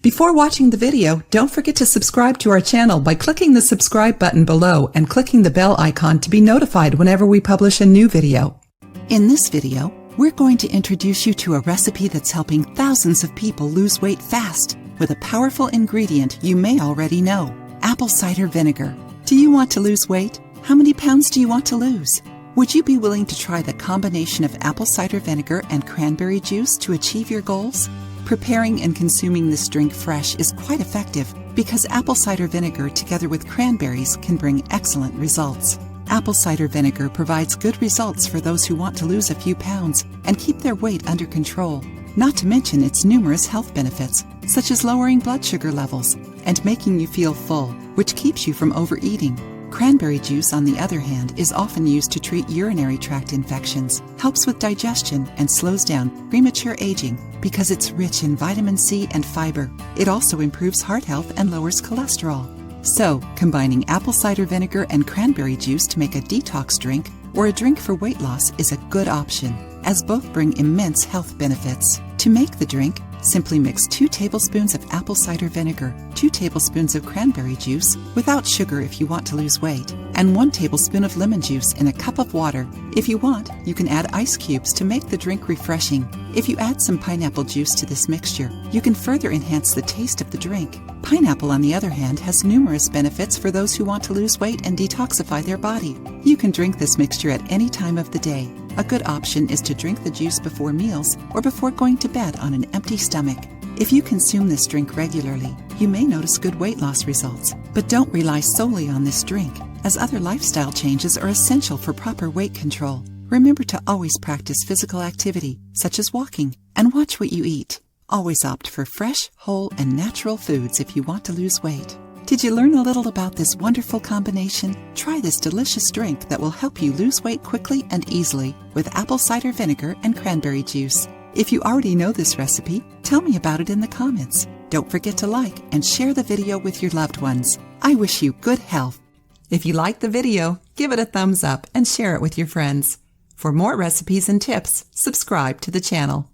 Before watching the video, don't forget to subscribe to our channel by clicking the subscribe button below and clicking the bell icon to be notified whenever we publish a new video. In this video, we're going to introduce you to a recipe that's helping thousands of people lose weight fast with a powerful ingredient you may already know: apple cider vinegar. Do you want to lose weight? How many pounds do you want to lose? Would you be willing to try the combination of apple cider vinegar and cranberry juice to achieve your goals? Preparing and consuming this drink fresh is quite effective because apple cider vinegar together with cranberries can bring excellent results. Apple cider vinegar provides good results for those who want to lose a few pounds and keep their weight under control, not to mention its numerous health benefits, such as lowering blood sugar levels and making you feel full, which keeps you from overeating. Cranberry juice, on the other hand, is often used to treat urinary tract infections, helps with digestion, and slows down premature aging because it's rich in vitamin C and fiber. It also improves heart health and lowers cholesterol. So, combining apple cider vinegar and cranberry juice to make a detox drink or a drink for weight loss is a good option, as both bring immense health benefits. To make the drink, simply mix 2 tablespoons of apple cider vinegar, 2 tablespoons of cranberry juice, without sugar if you want to lose weight, and 1 tablespoon of lemon juice in a cup of water. If you want, you can add ice cubes to make the drink refreshing. If you add some pineapple juice to this mixture, you can further enhance the taste of the drink. Pineapple, on the other hand, has numerous benefits for those who want to lose weight and detoxify their body. You can drink this mixture at any time of the day. A good option is to drink the juice before meals or before going to bed on an empty stomach. If you consume this drink regularly, you may notice good weight loss results. But don't rely solely on this drink, as other lifestyle changes are essential for proper weight control. Remember to always practice physical activity, such as walking, and watch what you eat. Always opt for fresh, whole, and natural foods if you want to lose weight. Did you learn a little about this wonderful combination? Try this delicious drink that will help you lose weight quickly and easily with apple cider vinegar and cranberry juice. If you already know this recipe, tell me about it in the comments. Don't forget to like and share the video with your loved ones. I wish you good health. If you liked the video, give it a thumbs up and share it with your friends. For more recipes and tips, subscribe to the channel.